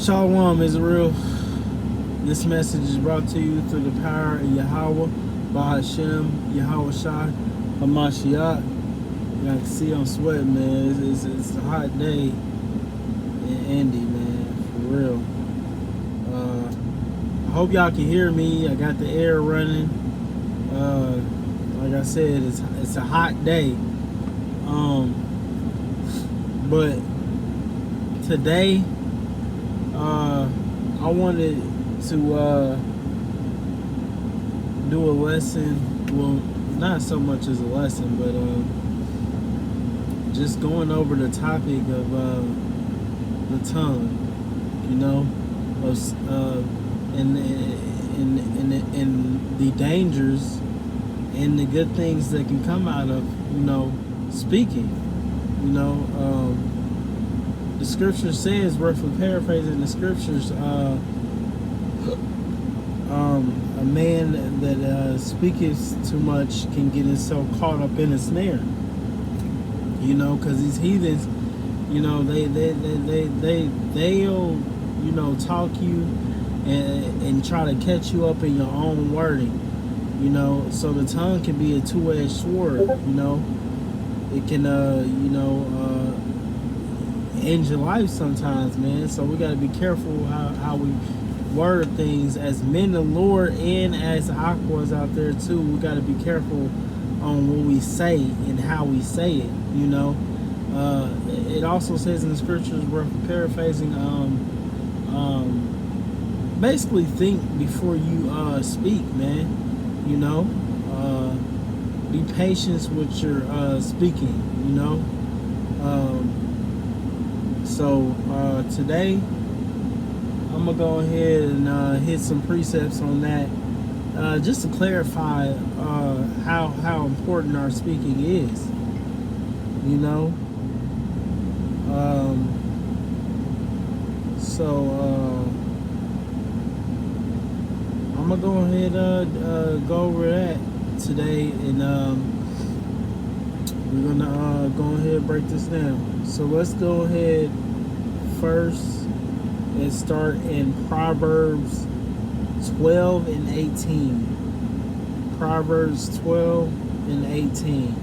Shalom, Israel. This message is brought to you through the power of Yahweh, Bahashem, Yahweh Shai, Hamashiach. You can see I'm sweating, man. It's a hot day in Indy, man, for real. I hope y'all can hear me. I got the air running. Like I said, it's a hot day. But today, I wanted to do a lesson. Well, not so much as a lesson, but just going over the topic of the tongue, you know, and the dangers and the good things that can come out of, you know, speaking. You know, the scripture says, roughly paraphrasing the scriptures, a man that speaketh too much can get himself caught up in a snare. You know, because these heathens, you know, they'll, you know, talk you and try to catch you up in your own wording. You know, so the tongue can be a two-edged sword. You know, it can, you know, end your life sometimes, man. So we got to be careful how we word things as men of the Lord, and as aquas out there too. We got to be careful on what we say and how we say it. You know, it also says in the scriptures, we're paraphrasing, basically think before you speak, man. You know, be patient with your speaking. You know. So today I'm gonna go ahead and hit some precepts on that, just to clarify how important our speaking is. You know. I'm gonna go ahead go over that today, and we're gonna go ahead and break this down. So let's go ahead first and start in Proverbs 12 and 18. Proverbs 12 and 18.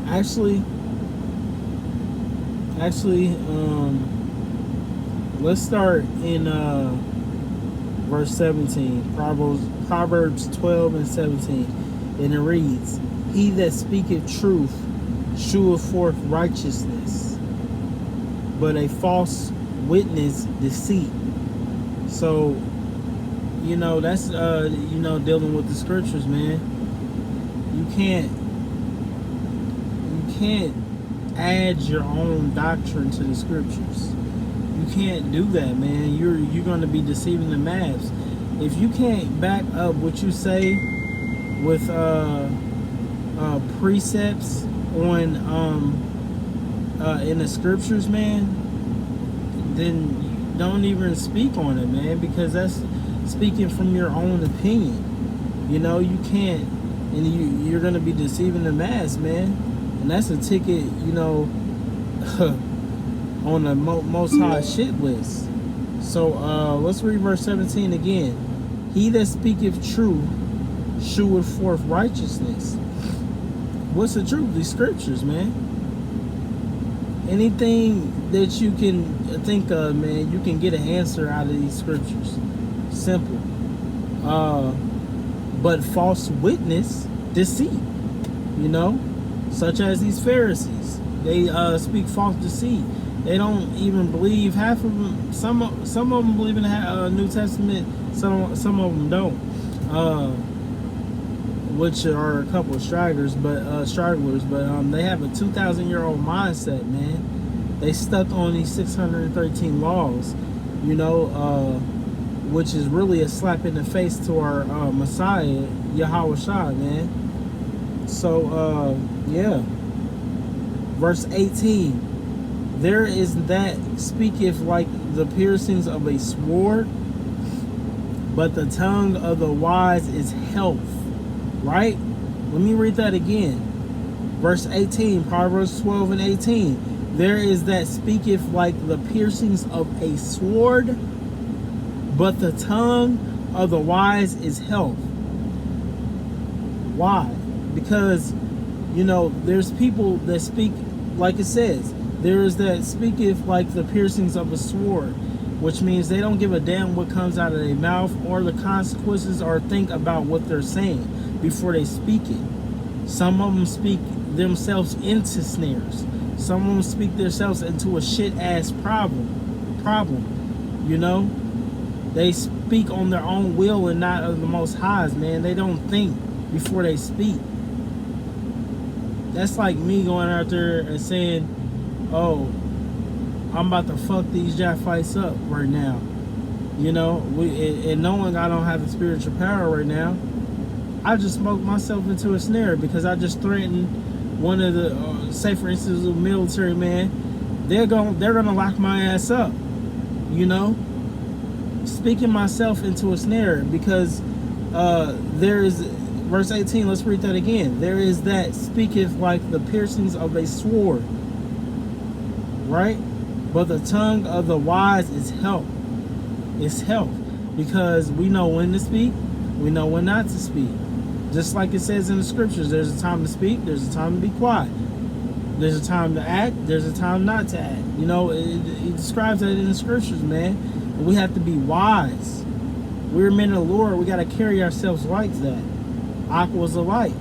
Actually, let's start in verse 17. Proverbs 12 and 17. And it reads, "He that speaketh truth sheweth forth righteousness, but a false witness deceit." So, you know, that's you know, dealing with the scriptures, man. You can't add your own doctrine to the scriptures. You can't do that, man. You're going to be deceiving the mass. If you can't back up what you say with precepts on in the scriptures, man, then don't even speak on it, man, because that's speaking from your own opinion. You know, you can't, and you're going to be deceiving the mass, man. And that's a ticket, you know, on the most high shit list. So let's read verse 17 again. "He that speaketh truth sheweth forth righteousness." What's the truth? These scriptures, man. Anything that you can think of, man, you can get an answer out of these scriptures. Simple. But false witness, deceit, you know, such as these Pharisees. They speak false deceit. They don't even believe, half of them. Some of them believe in the New Testament. Some of them don't. Which are a couple of stragglers, but they have a 2,000-year-old mindset, man. They stuck on these 613 laws, you know, which is really a slap in the face to our Messiah, Yahweh Shai, man. So, yeah. Verse 18. there is that speaketh like the piercings of a sword, but the tongue of the wise is health. Right? Let me read that again. Verse 18, Proverbs 12 and 18. There is that speaketh like the piercings of a sword, but the tongue of the wise is health. Why? Because, there's people that speak, like it says, there is that speaketh like the piercings of a sword, which means they don't give a damn what comes out of their mouth or the consequences, or think about what they're saying before they speak it. Some of them speak themselves into snares. Some of them speak themselves into a shit ass problem. They speak on their own will and not of the Most High's, man. They don't think before they speak. That's like me going out there and saying, oh, I'm about to fuck these Japhites up right now. And knowing I don't have the spiritual power right now, I just smoked myself into a snare because I just threatened one of the, say for instance, a military man. They're gonna lock my ass up. Speaking myself into a snare because there is, verse 18. Let's read that again. There is that speaketh like the piercings of a sword, right? But the tongue of the wise is health. It's health because we know when to speak, we know when not to speak. Just like it says in the scriptures, there's a time to speak, there's a time to be quiet. There's a time to act, there's a time not to act. It describes that in the scriptures, man. And we have to be wise. We're men of the Lord, we got to carry ourselves like that. Aqua's a light.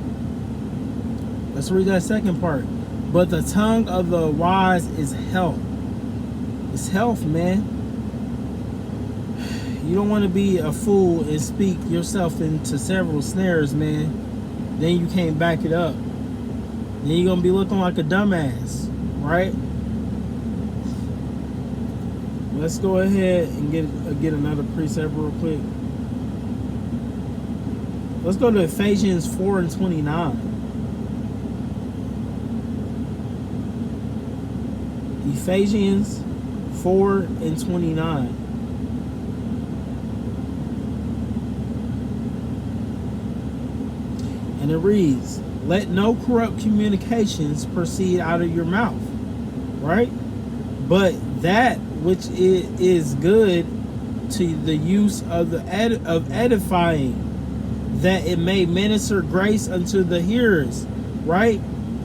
Let's read that second part. But the tongue of the wise is health. It's health, man. You don't want to be a fool and speak yourself into several snares, man. Then you can't back it up. Then you're going to be looking like a dumbass, right? Let's go ahead and get another precept real quick. Let's go to Ephesians 4 and 29. Ephesians 4 and 29. And it reads, let no corrupt communications proceed out of your mouth, right? But that which is good to the use of edifying, that it may minister grace unto the hearers, right?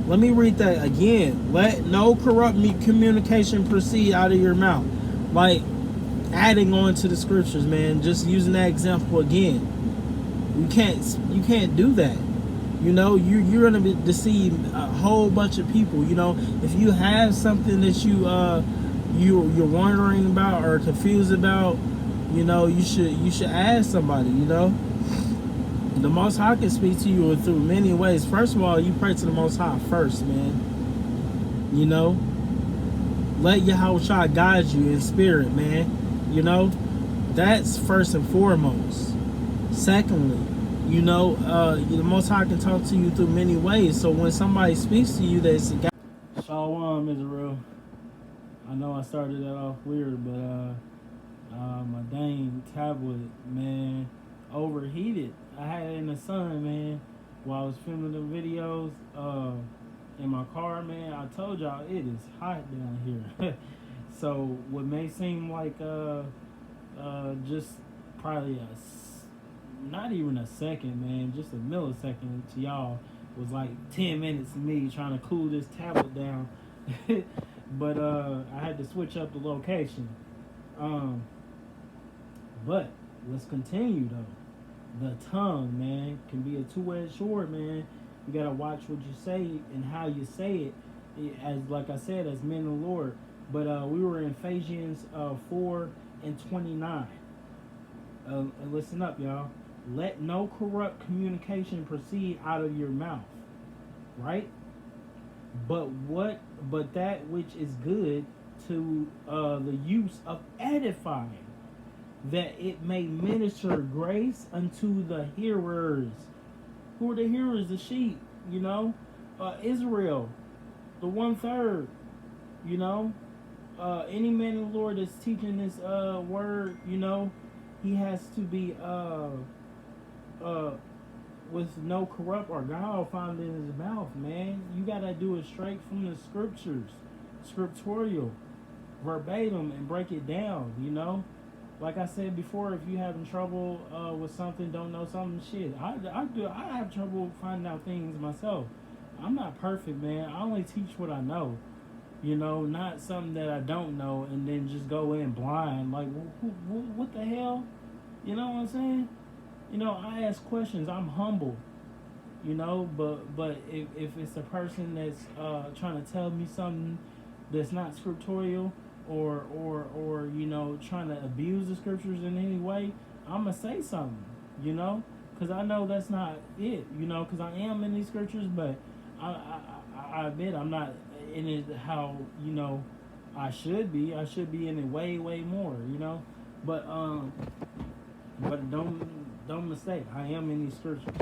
Let me read that again. Let no corrupt communication proceed out of your mouth. Like, adding on to the scriptures, man. Just using that example again. You can't do that. You're gonna deceive a whole bunch of people. If you have something that you're wondering about or confused about, you should ask somebody. The Most High can speak to you through many ways. First of all, you pray to the Most High first, man. Let Yahweh guide you in spirit, man. That's first and foremost. Secondly, the Most High can talk to you through many ways. So when somebody speaks to you, that's God. Shalom, Israel. I know I started that off weird, but my dang tablet, man, overheated. I had it in the sun, man, while I was filming the videos in my car, man. I told y'all it is hot down here. So what may seem like just probably not even a second, man, just a millisecond to y'all was like 10 minutes to me trying to cool this tablet down. But I had to switch up the location. But let's continue though. The tongue, man, can be a two-edged sword, man. You gotta watch what you say and how you say it. As like I said, as men of the Lord. But we were in Ephesians 4 and 29. And listen up, y'all. Let no corrupt communication proceed out of your mouth, right? But that which is good to the use of edifying, that it may minister grace unto the hearers. Who are the hearers? The sheep, Israel, the 1/3, any man of the Lord that's teaching this word, he has to be uh with no corrupt, or God will find it in his mouth, man. You gotta do it straight from the scriptures, scriptorial, verbatim, and break it down. Like I said before, if you having trouble with something, don't know something, shit, I have trouble finding out things myself. I'm not perfect, man. I only teach what I know. Not something that I don't know, and then just go in blind. Like, what the hell? You know what I'm saying? I ask questions. I'm humble. But if it's a person that's trying to tell me something that's not scriptorial, or trying to abuse the scriptures in any way, I'm gonna say something. Because I know that's not it. Because I am in these scriptures, but I admit I'm not in it how I should be. I should be in it way more. But don't mistake. I am in these scriptures.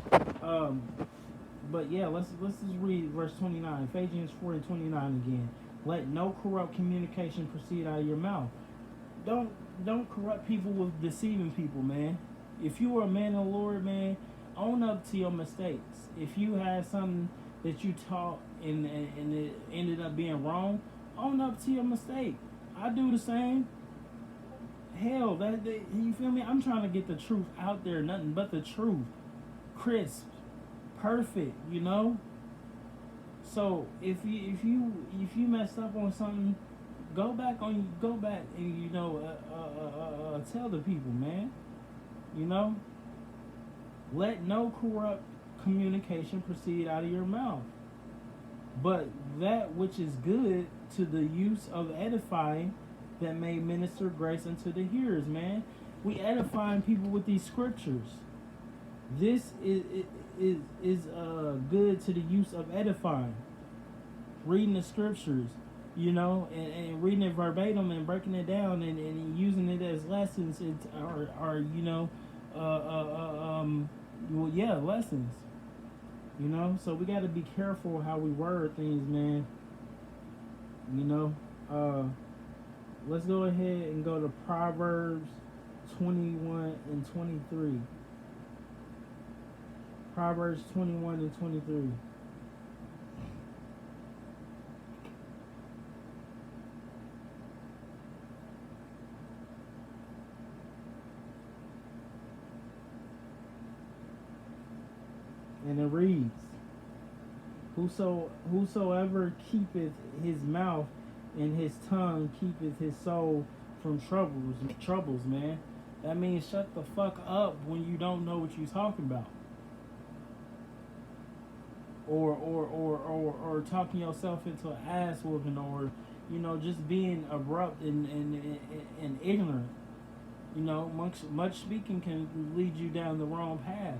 But yeah, let's just read verse 29. Ephesians 4:29 again. Let no corrupt communication proceed out of your mouth. Don't corrupt people with deceiving people, man. If you are a man of the Lord, man, own up to your mistakes. If you had something that you taught and it ended up being wrong, own up to your mistake. I do the same. Hell, you feel me? I'm trying to get the truth out there, nothing but the truth, crisp, perfect. So if you messed up on something, go back and tell the people, man. Let no corrupt communication proceed out of your mouth, but that which is good to the use of edifying, that may minister grace unto the hearers, man. We edifying people with these scriptures. This is good to the use of edifying. Reading the scriptures, and reading it verbatim and breaking it down and using it as lessons, lessons. So we got to be careful how we word things, man. Let's go ahead and go to Proverbs 21 and 23. Proverbs 21 and 23. And it reads, Whosoever keepeth his mouth and his tongue keepeth his soul from troubles, man. That means shut the fuck up when you don't know what you're talking about. Or talking yourself into an ass whooping, or just being abrupt and ignorant. Much speaking can lead you down the wrong path.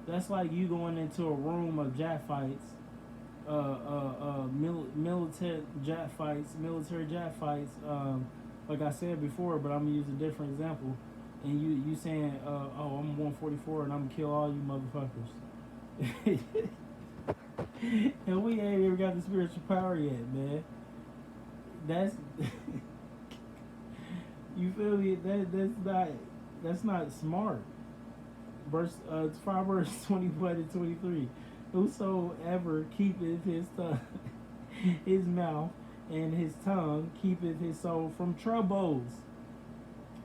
That's like you going into a room of jet fights, military jet fights. Like I said before, but I'm gonna use a different example. And you saying, I'm 144 and I'm gonna kill all you motherfuckers. And we ain't even got the spiritual power yet, man. That's you feel me? That's not smart. Proverbs 21 and 23. Whosoever keepeth his tongue, his mouth, and his tongue keepeth his soul from troubles.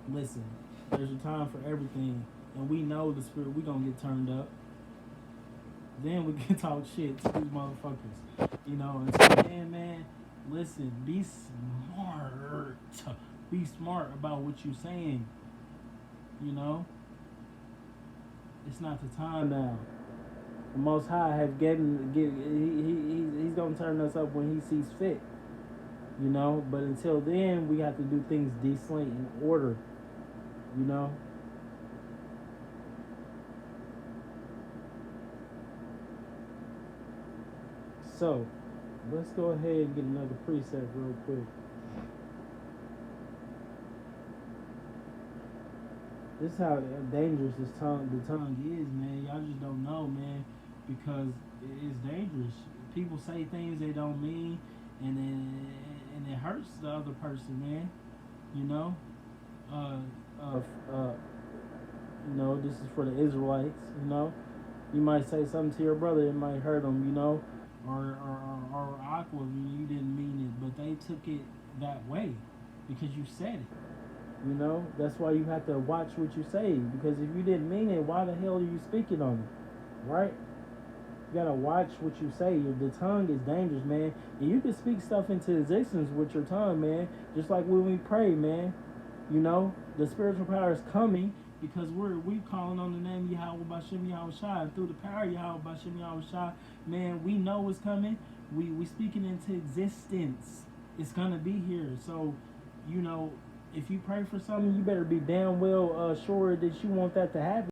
Listen, there's a time for everything, and we know the spirit. We gonna get turned up. Then we can talk shit to these motherfuckers, And so then, man, listen, be smart. Be smart about what you're saying. It's not the time now. The Most High have he's gonna turn us up when He sees fit. But until then, we have to do things decently in order. So, let's go ahead and get another preset real quick. This is how dangerous the tongue is, man. Y'all just don't know, man, because it's dangerous. People say things they don't mean, and the other person, man. You know, uh, uh, uh, this is for the Israelites. You might say something to your brother, it might hurt him. Or awkward. You didn't mean it, but they took it that way because you said it. That's why you have to watch what you say, because if you didn't mean it, why the hell are you speaking on it, right? You gotta watch what you say. The tongue is dangerous, man. And you can speak stuff into existence with your tongue, man. Just like when we pray, man. The spiritual power is coming because we calling on the name Yahweh Bashem Yahweh Shai. And through the power of Yahweh Bashem Yahweh Shai, man, we know it's coming. We speaking into existence. It's gonna be here. So, if you pray for something, you better be damn well sure that you want that to happen.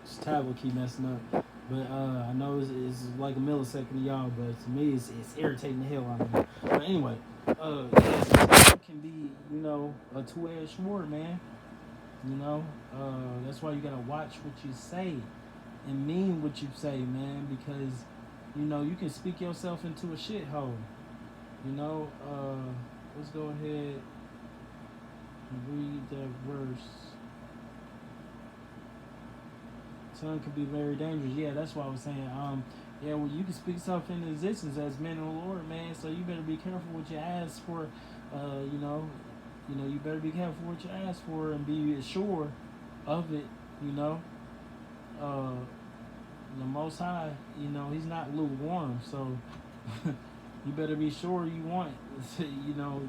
This tablet keep messing up. But I know it's like a millisecond to y'all, but to me it's irritating the hell out of me. But anyway, it can be, a two-edged sword, man. That's why you gotta watch what you say and mean what you say, man, because you can speak yourself into a shithole. Let's go ahead and read that verse. Tongue can be very dangerous. Yeah, that's what I was saying. Well, you can speak something into existence as men of the Lord, man. So you better be careful what you ask for. You better be careful what you ask for and be sure of it. The Most High, He's not lukewarm. So you better be sure you want,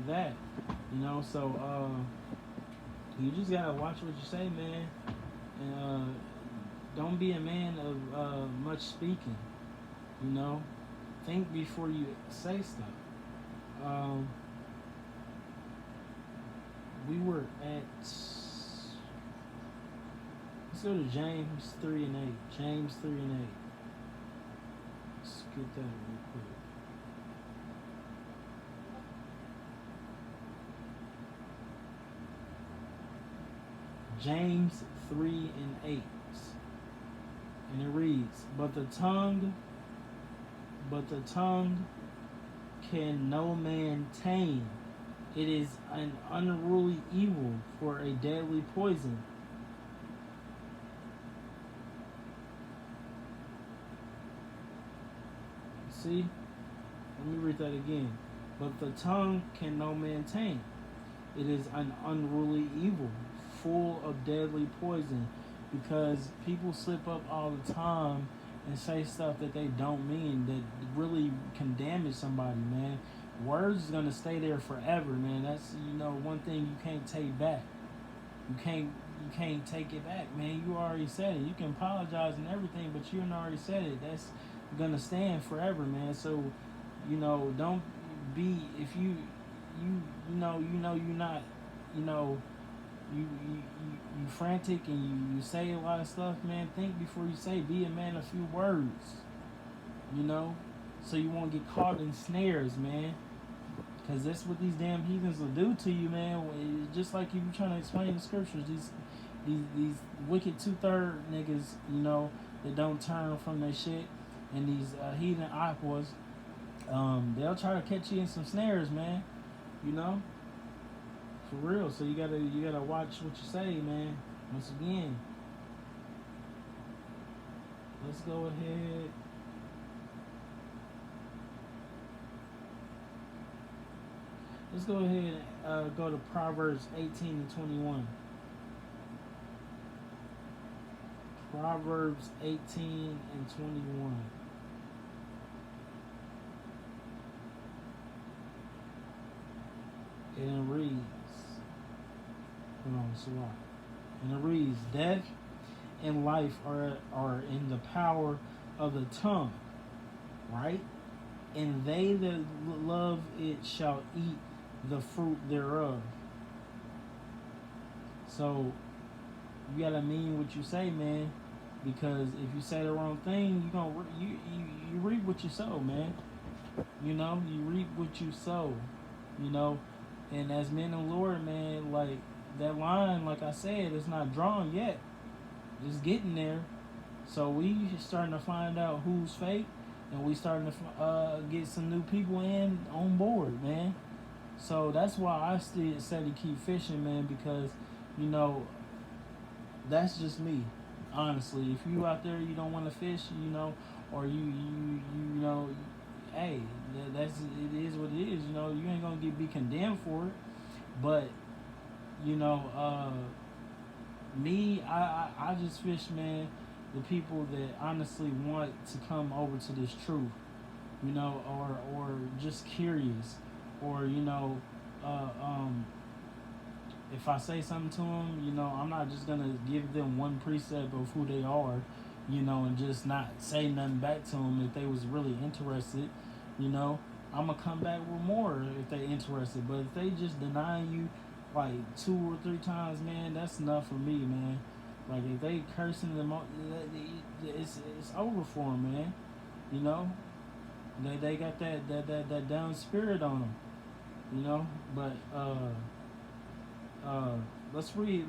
that. So you just gotta watch what you say, man. And don't be a man of much speaking. Think before you say stuff. We were at, let's go to James 3 and 8. James 3 and 8. Let's get that real quick. James 3 and 8. And it reads, But the tongue can no man tame. It is an unruly evil for a deadly poison. See? Let me read that again. But the tongue can no man tame. It is an unruly evil, full of deadly poison. Because people slip up all the time and say stuff that they don't mean, that really can damage somebody, man. Words is gonna stay there forever, man. That's one thing you can't take back. You can't take it back, man. You already said it. You can apologize and everything, but you already said it. That's gonna stand forever, man. So, don't be, if you frantic and you say a lot of stuff, man. Think before you say. Be a man of few words, so you won't get caught in snares, man. Because that's what these damn heathens will do to you, man. Just like if you're trying to explain the scriptures, these wicked 2/3 niggas, that don't turn from their shit, and these heathen aquas, they'll try to catch you in some snares, man. For real. So you gotta watch what you say, man. Once again, let's go ahead. Let's go ahead and go to Proverbs 18 and 21. Proverbs 18 and 21. And it reads, and it reads, death and life are in the power of the tongue, right? And they that love it shall eat the fruit thereof. So you gotta mean what you say, man, because if you say the wrong thing, you reap what you sow, man. You reap what you sow. And as men of the Lord, man, like that line, like I said, it's not drawn yet. It's getting there. So we starting to find out who's fake and we starting to get some new people in on board, man. So that's why I still say to keep fishing, man, because you know that's just me. Honestly, if you out there you don't want to fish, or you know, hey, that's it is what it is. You ain't gonna be condemned for it. But you know, me, I just fish, man. The people that honestly want to come over to this truth, or just curious, or if I say something to them, I'm not just gonna give them one precept of who they are, and just not say nothing back to them if they was really interested, you know. I'm gonna come back with more if they interested. But if they just deny you like 2 or 3 times, man, that's enough for me, man. Like if they cursing them, it's over for them, man. You know, they got that down spirit on them, But uh, let's read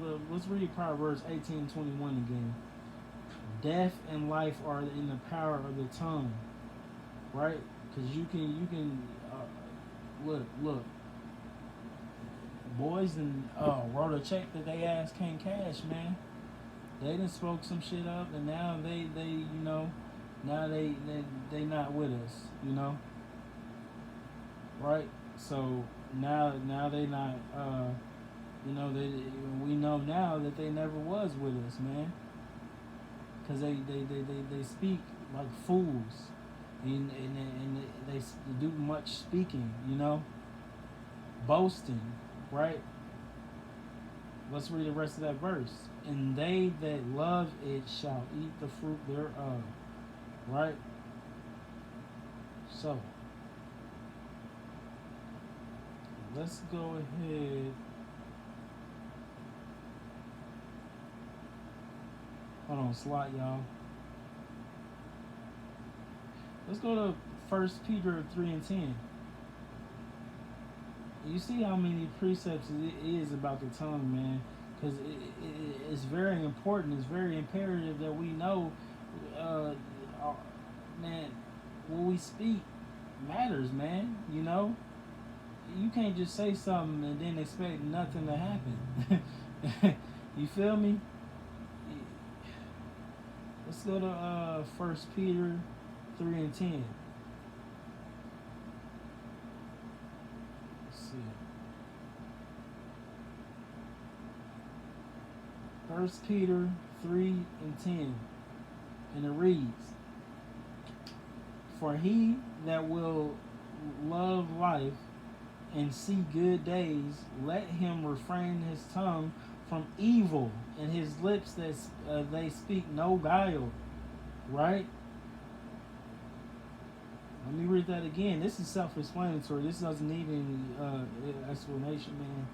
Proverbs 18:21 again. Death and life are in the power of the tongue, right? Because you can look. Boys and wrote a check that they ass can't cash, man. They done spoke some shit up, and now now they not with us, right? So now they not they we know now that they never was with us, man, because they speak like fools, and they do much speaking, boasting, right? Let's read the rest of that verse. And they that love it shall eat the fruit thereof, right? So let's go ahead. Hold on, slot, y'all. Let's go to 1 Peter 3:10. You see how many precepts it is about the tongue, man. Because it's very important. It's very imperative that we know, man, what we speak matters, man. You can't just say something and then expect nothing to happen. You feel me? Let's go to 1 Peter 3:10. Let's see. 1 Peter 3:10. And it reads, For he that will love life and see good days, let him refrain his tongue from evil, and his lips that they speak no guile. Right? Let me read that again. This is self-explanatory. This doesn't need any explanation, man.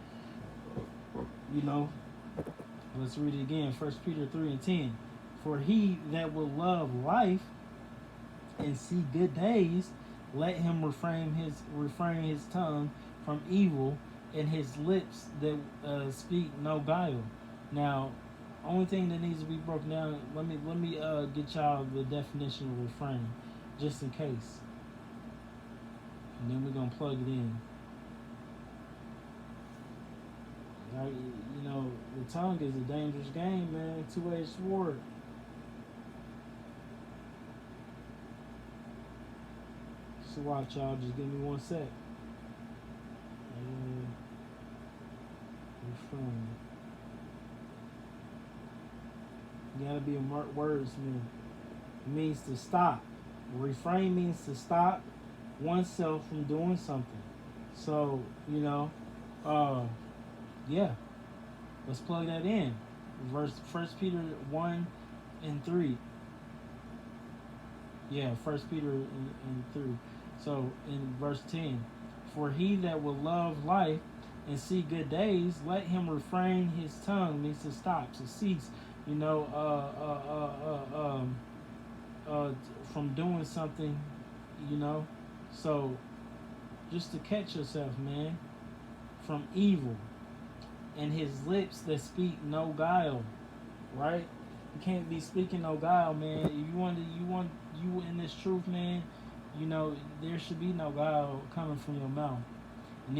Let's read it again. 1 Peter 3:10. For he that will love life and see good days, let him refrain his tongue from evil, and his lips that speak no guile. Now, only thing that needs to be broken down. Let me get y'all the definition of refrain, just in case, and then we're gonna plug it in. The tongue is a dangerous game, man. Two-edged sword. So watch, y'all. Just give me 1 sec. Refrain. You gotta be a wordsmith. It means to stop. Refrain means to stop oneself from doing something. So, yeah. Let's plug that in. 1 Peter 1:3. Yeah, 1 Peter and 3. So in verse 10, for he that will love life and see good days, let him refrain his tongue, means to stop, to cease, from doing something, So just to catch yourself, man, from evil, and his lips that speak no guile, right? You can't be speaking no guile, man. If you in this truth, man. You know there should be no guile coming from your mouth. And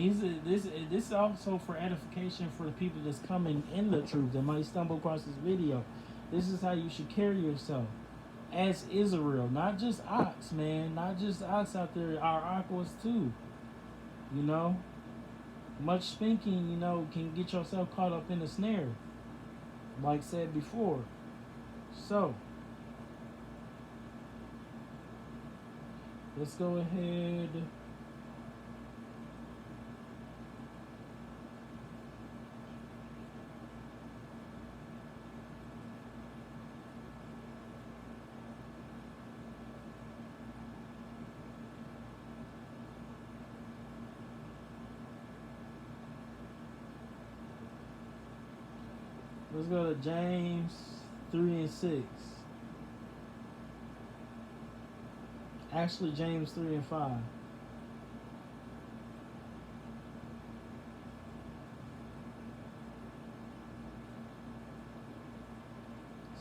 this is also for edification for the people that's coming in the truth that might stumble across this video. This is how you should carry yourself as Israel, not just ox, man, not just ox out there. Our aquas too, you know. Much speaking, you know, can get yourself caught up in a snare, like said before. So let's go ahead. Let's go to James 3 and 6. Actually, James 3 and 5.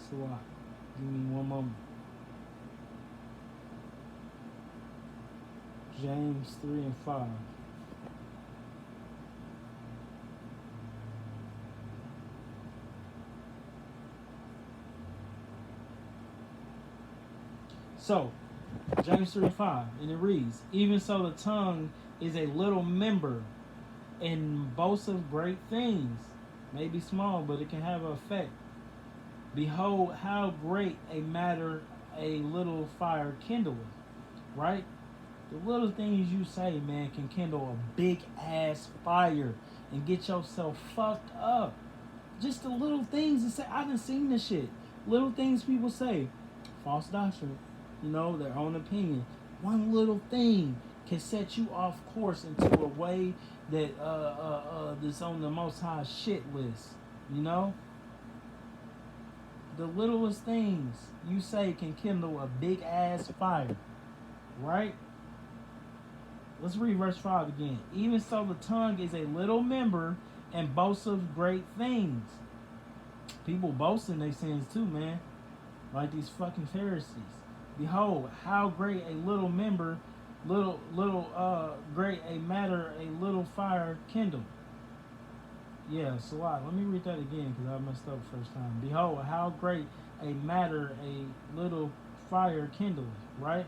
So, give me one moment. James 3 and 5. So, James 3 and 5, and it reads, even so the tongue is a little member and boasts of great things. May be small, but it can have an effect. Behold, how great a matter a little fire kindleth. Right? The little things you say, man, can kindle a big ass fire and get yourself fucked up. Just the little things that say, I done seen this shit. Little things people say, false doctrine, you know, their own opinion. One little thing can set you off course into a way that that's on the Most High shit list. You know, the littlest things you say can kindle a big ass fire, right? Let's read verse 5 again. Even so, the tongue is a little member and boasts of great things. People boast in their sins too, man. Like these fucking Pharisees. Behold, how great a little member, great a matter, a little fire kindle. Yeah, so let me read that again because I messed up the first time. Behold, how great a matter, a little fire kindle. Right?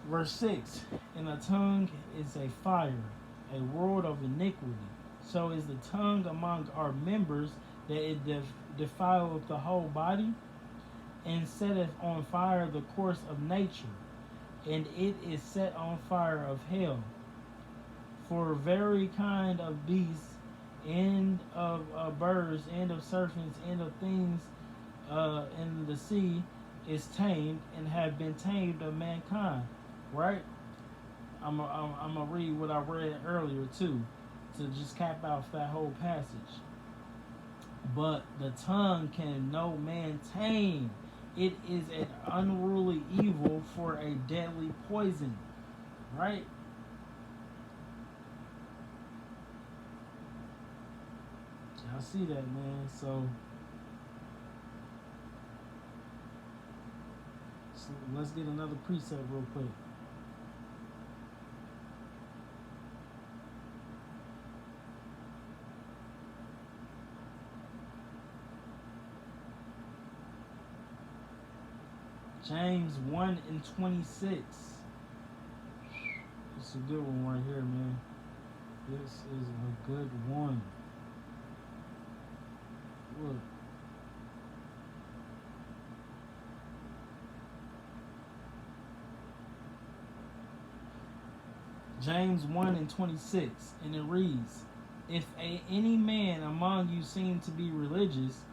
Verse 6, and the tongue is a fire, a world of iniquity. So is the tongue among our members, that it defileth the whole body, and setteth on fire the course of nature, and it is set on fire of hell. For very kind of beasts, and of birds, and of serpents, and of things in the sea is tamed, and have been tamed of mankind. Right? I'm gonna read what I read earlier too, to just cap out that whole passage. But the tongue can no man tame. It is an unruly evil, for a deadly poison. Right? Y'all see that, man? So let's get another precept real quick. James 1 and 26. This is a good one right here, man. This is a good one. Look. James 1 and 26. And it reads, if any man among you seem to be religious,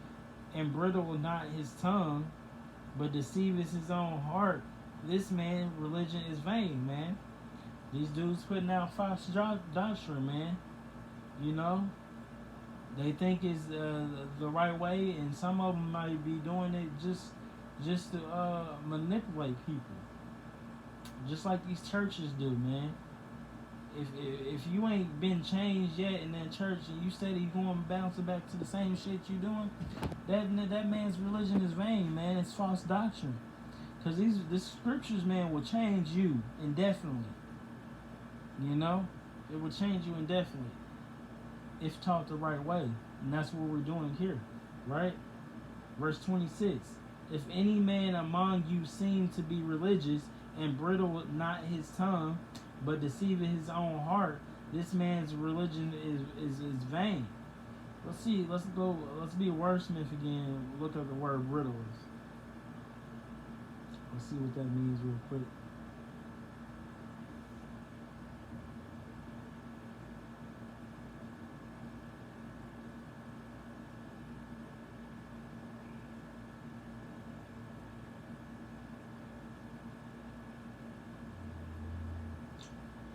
and bridle not his tongue, but deceiveth his own heart, this man religion is vain, man. These dudes putting out false doctrine, man. You know, they think it's the right way, and some of them might be doing it just to manipulate people, just like these churches do, man. if you ain't been changed yet in that church and you steady going bouncing back to the same shit you doing, that man's religion is vain, man. It's false doctrine. Cause the scriptures, man, will change you indefinitely. You know, it will change you indefinitely if taught the right way, and that's what we're doing here, right? Verse 26. If any man among you seem to be religious and bridle not his tongue, but deceiving his own heart, this man's religion is vain. Let's see. Let's go. Let's be a wordsmith again. Look up the word brittle is. Let's see what that means real quick.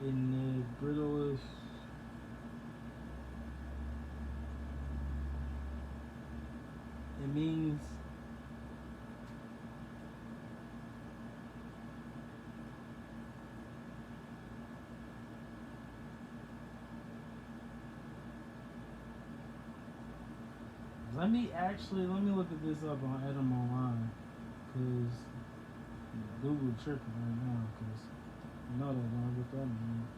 In the brittle is it means let me look at this up on Edom Online, because Google tripping right now, because you know that what that means.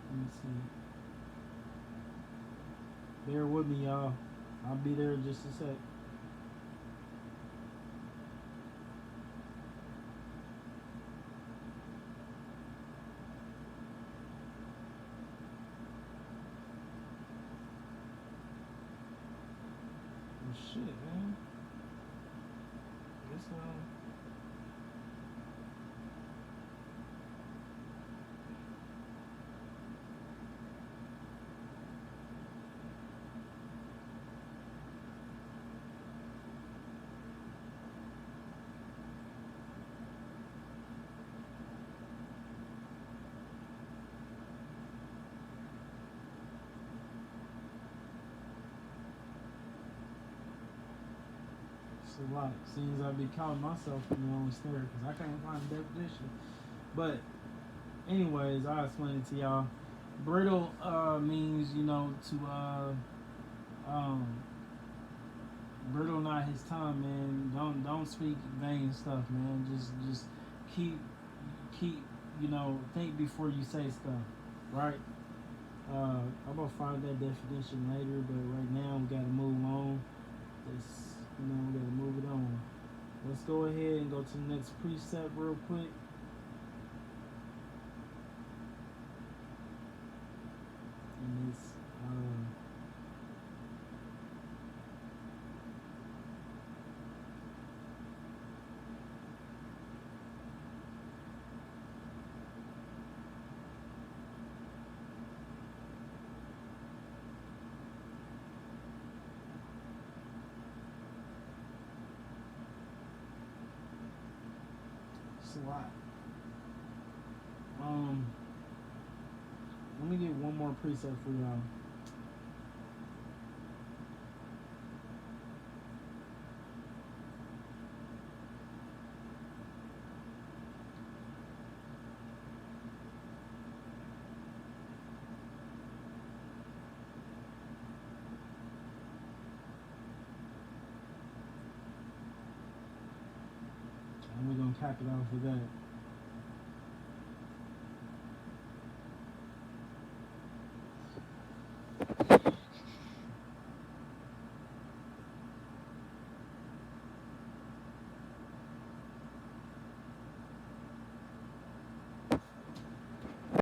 Let me see. Bear with me, y'all. I'll be there in just a sec. Oh shit, man. Guess it's a lot. Seems I be counting myself in the only stare because I can't find the definition. But anyways, I'll explain it to y'all. Brittle means, you know, to brittle not his tongue, man. Don't speak vain stuff, man. Just keep you know, think before you say stuff, right? I'm gonna find that definition later, but right now we gotta move on. We gotta move it on. Let's go ahead and go to the next precept real quick. And it's a lot. Let me get one more precept for y'all. And we're gonna cap it off with that.